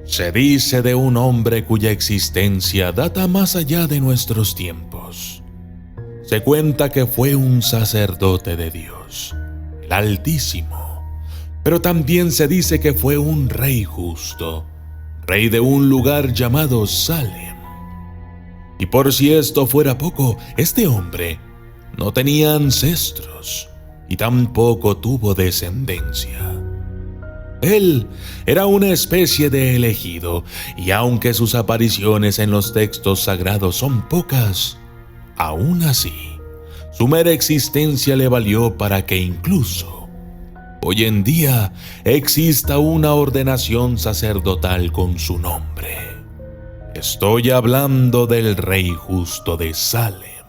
Se dice de un hombre cuya existencia data más allá de nuestros tiempos. Se cuenta que fue un sacerdote de Dios, el Altísimo, pero también se dice que fue un rey justo, rey de un lugar llamado Salem. Y por si esto fuera poco, este hombre no tenía ancestros y tampoco tuvo descendencia. Él era una especie de elegido, y aunque sus apariciones en los textos sagrados son pocas, aún así, su mera existencia le valió para que incluso hoy en día exista una ordenación sacerdotal con su nombre. Estoy hablando del Rey Justo de Salem,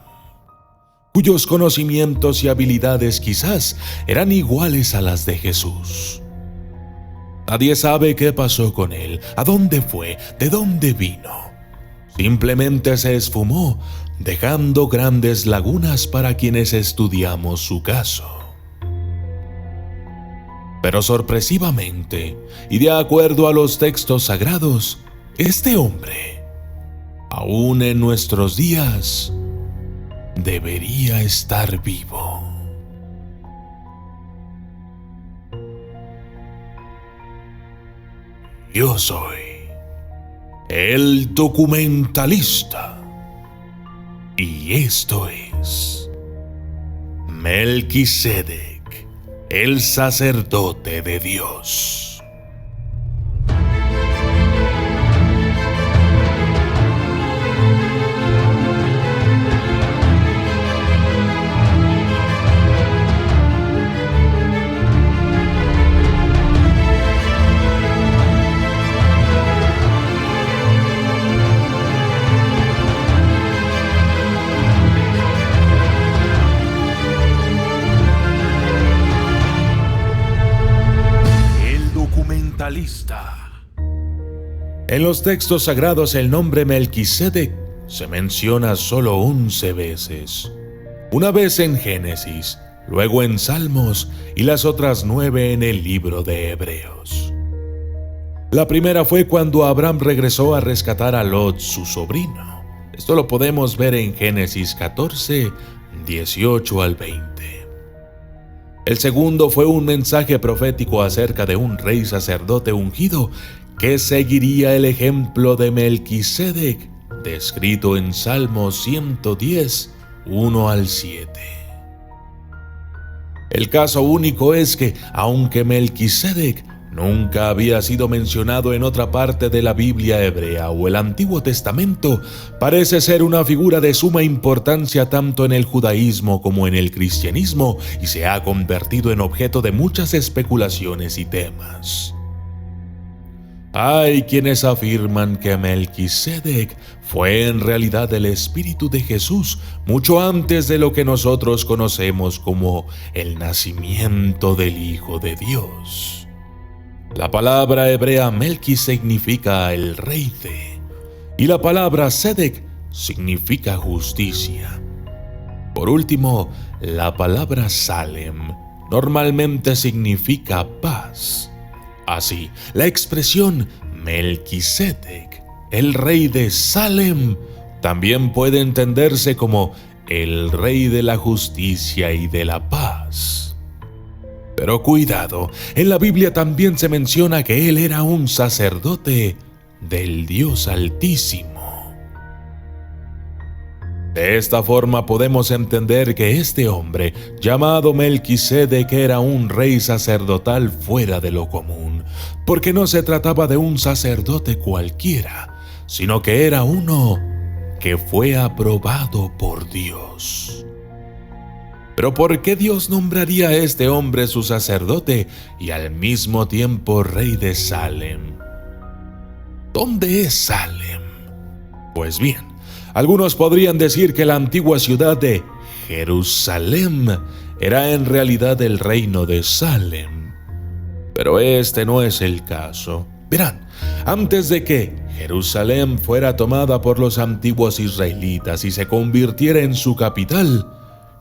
cuyos conocimientos y habilidades quizás eran iguales a las de Jesús. Nadie sabe qué pasó con él, a dónde fue, de dónde vino. Simplemente se esfumó, dejando grandes lagunas para quienes estudiamos su caso. Pero sorpresivamente, y de acuerdo a los textos sagrados, este hombre, aún en nuestros días, debería estar vivo. Yo soy el documentalista y esto es Melquisedec, el sacerdote de Dios. En los textos sagrados el nombre Melquisedec se menciona solo 11 veces. Una vez en Génesis, luego en Salmos y las otras 9 en el libro de Hebreos. La primera fue cuando Abraham regresó a rescatar a Lot, su sobrino. Esto lo podemos ver en Génesis 14, 18 al 20. El segundo fue un mensaje profético acerca de un rey sacerdote ungido que seguiría el ejemplo de Melquisedec, descrito en Salmo 110, 1 al 7. El caso único es que, aunque Melquisedec nunca había sido mencionado en otra parte de la Biblia hebrea o el Antiguo Testamento, parece ser una figura de suma importancia tanto en el judaísmo como en el cristianismo y se ha convertido en objeto de muchas especulaciones y temas. Hay quienes afirman que Melquisedec fue en realidad el Espíritu de Jesús mucho antes de lo que nosotros conocemos como el nacimiento del Hijo de Dios. La palabra hebrea Melqui significa el rey de, y la palabra Sedec significa justicia. Por último, la palabra Salem normalmente significa paz. Así, la expresión Melquisedec, el rey de Salem, también puede entenderse como el rey de la justicia y de la paz. Pero cuidado, en la Biblia también se menciona que él era un sacerdote del Dios Altísimo. De esta forma podemos entender que este hombre, llamado Melquisedec, era un rey sacerdotal fuera de lo común, porque no se trataba de un sacerdote cualquiera, sino que era uno que fue aprobado por Dios. Pero ¿por qué Dios nombraría a este hombre su sacerdote y al mismo tiempo rey de Salem? ¿Dónde es Salem? Pues bien, algunos podrían decir que la antigua ciudad de Jerusalén era en realidad el reino de Salem. Pero este no es el caso. Verán, antes de que Jerusalén fuera tomada por los antiguos israelitas y se convirtiera en su capital,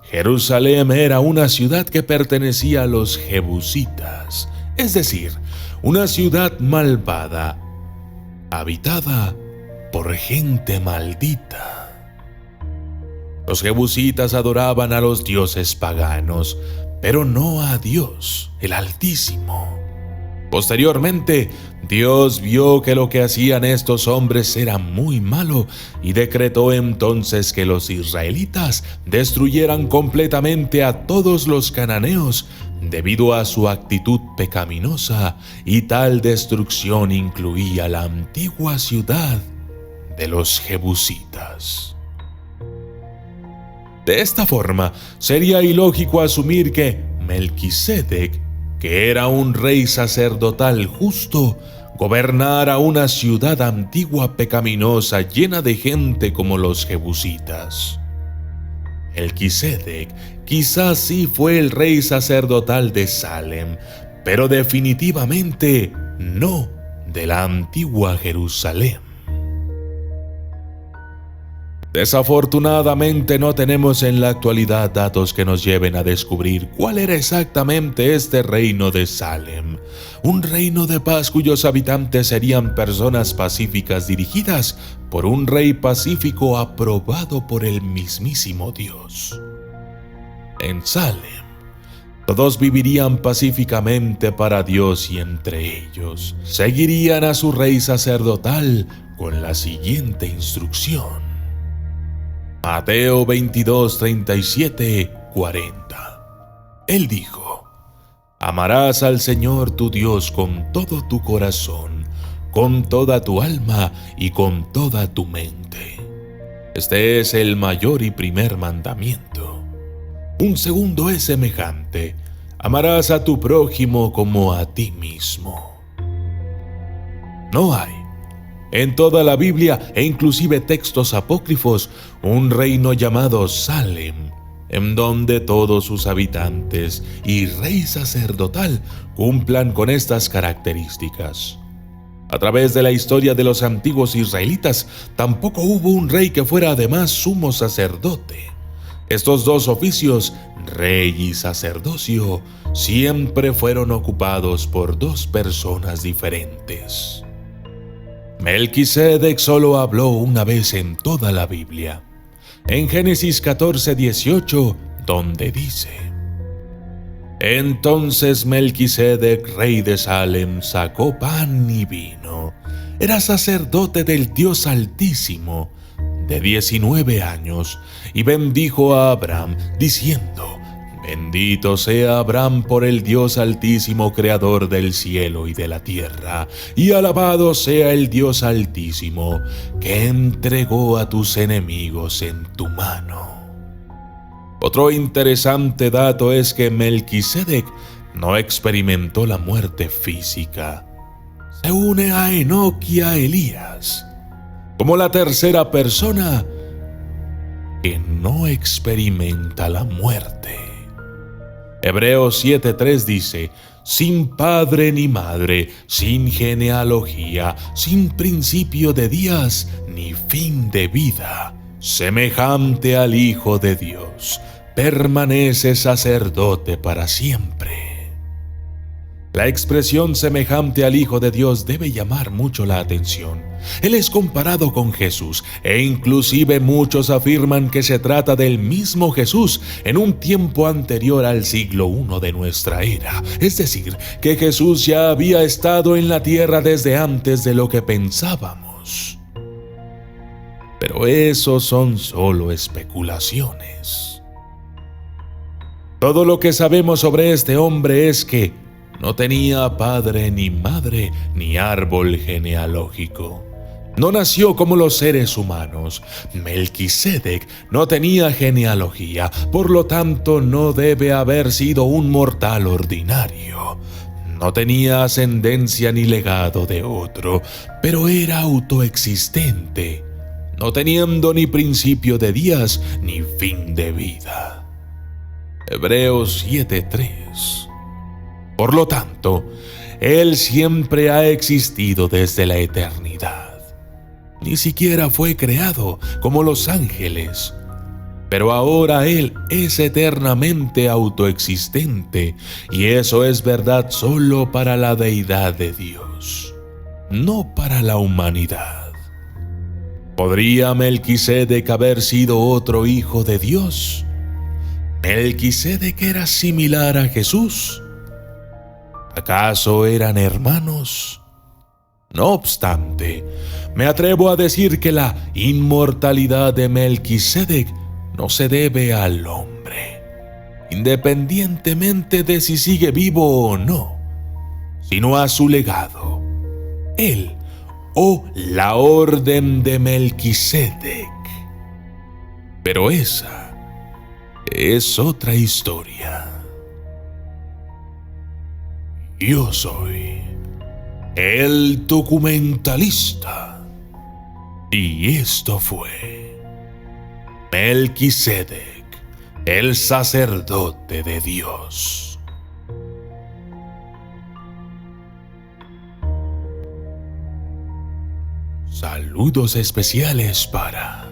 Jerusalén era una ciudad que pertenecía a los jebusitas, es decir, una ciudad malvada. habitada por gente maldita. Los jebusitas adoraban a los dioses paganos, pero no a Dios, el Altísimo. Posteriormente, Dios vio que lo que hacían estos hombres era muy malo y decretó entonces que los israelitas destruyeran completamente a todos los cananeos debido a su actitud pecaminosa, y tal destrucción incluía la antigua ciudad de los jebusitas. De esta forma, sería ilógico asumir que Melquisedec, que era un rey sacerdotal justo, gobernara una ciudad antigua pecaminosa llena de gente como los jebusitas. Melquisedec quizás sí fue el rey sacerdotal de Salem, pero definitivamente no de la antigua Jerusalén. Desafortunadamente no tenemos en la actualidad datos que nos lleven a descubrir cuál era exactamente este reino de Salem, un reino de paz cuyos habitantes serían personas pacíficas dirigidas por un rey pacífico aprobado por el mismísimo Dios. En Salem, todos vivirían pacíficamente para Dios y entre ellos seguirían a su rey sacerdotal con la siguiente instrucción. Mateo 22, 37, 40. Él dijo: amarás al Señor tu Dios con todo tu corazón, con toda tu alma y con toda tu mente. Este es el mayor y primer mandamiento. Un segundo es semejante: amarás a tu prójimo como a ti mismo. No hay en toda la Biblia e inclusive textos apócrifos un reino llamado Salem, en donde todos sus habitantes y rey sacerdotal cumplan con estas características. A través de la historia de los antiguos israelitas, tampoco hubo un rey que fuera además sumo sacerdote. Estos dos oficios, rey y sacerdocio, siempre fueron ocupados por dos personas diferentes. Melquisedec solo habló una vez en toda la Biblia, en Génesis 14, 18, donde dice: entonces Melquisedec, rey de Salem, sacó pan y vino. Era sacerdote del Dios Altísimo, de 19 años, y bendijo a Abraham, diciendo: bendito sea Abraham por el Dios Altísimo, creador del cielo y de la tierra, y alabado sea el Dios Altísimo, que entregó a tus enemigos en tu mano. Otro interesante dato es que Melquisedec no experimentó la muerte física. Se une a Enoc y a Elías como la tercera persona que no experimenta la muerte. Hebreos 7:3 dice: sin padre ni madre, sin genealogía, sin principio de días, ni fin de vida, semejante al Hijo de Dios, permanece sacerdote para siempre. La expresión semejante al Hijo de Dios debe llamar mucho la atención. Él es comparado con Jesús, e inclusive muchos afirman que se trata del mismo Jesús en un tiempo anterior al siglo I de nuestra era. Es decir, que Jesús ya había estado en la tierra desde antes de lo que pensábamos. Pero eso son solo especulaciones. Todo lo que sabemos sobre este hombre es que no tenía padre ni madre ni árbol genealógico. No nació como los seres humanos. Melquisedec no tenía genealogía, por lo tanto no debe haber sido un mortal ordinario. No tenía ascendencia ni legado de otro, pero era autoexistente, no teniendo ni principio de días ni fin de vida. Hebreos 7:3. Por lo tanto, Él siempre ha existido desde la eternidad. Ni siquiera fue creado como los ángeles, pero ahora Él es eternamente autoexistente, y eso es verdad solo para la deidad de Dios. no para la humanidad. ¿Podría Melquisedec haber sido otro hijo de Dios? ¿Melquisedec era similar a Jesús? ¿Acaso eran hermanos? No obstante, me atrevo a decir que la inmortalidad de Melquisedec no se debe al hombre, independientemente de si sigue vivo o no, sino a su legado, él o la orden de Melquisedec. Pero esa es otra historia. Yo soy el documentalista y esto fue Melquisedec, el sacerdote de Dios. Saludos especiales para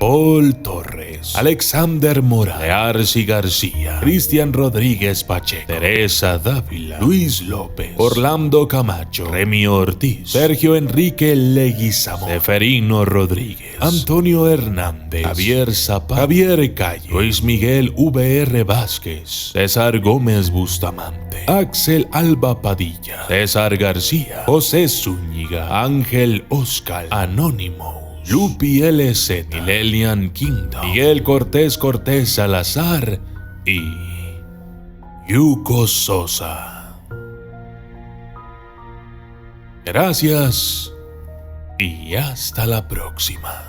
Paul Torres, Alexander Morales, Arci García, Cristian Rodríguez Pacheco, Teresa Dávila, Luis López, Orlando Camacho, Remy Ortiz, Sergio Enrique Leguizamo, Seferino Rodríguez, Antonio Hernández, Javier Zapata, Javier Calle, Luis Miguel VR Vázquez, César Gómez Bustamante, Axel Alba Padilla, César García, José Zúñiga, Ángel Oscar, Anónimo, Lupi LZ, Millennium Kingdom, Miguel Cortés Salazar y Yuko Sosa. Gracias y hasta la próxima.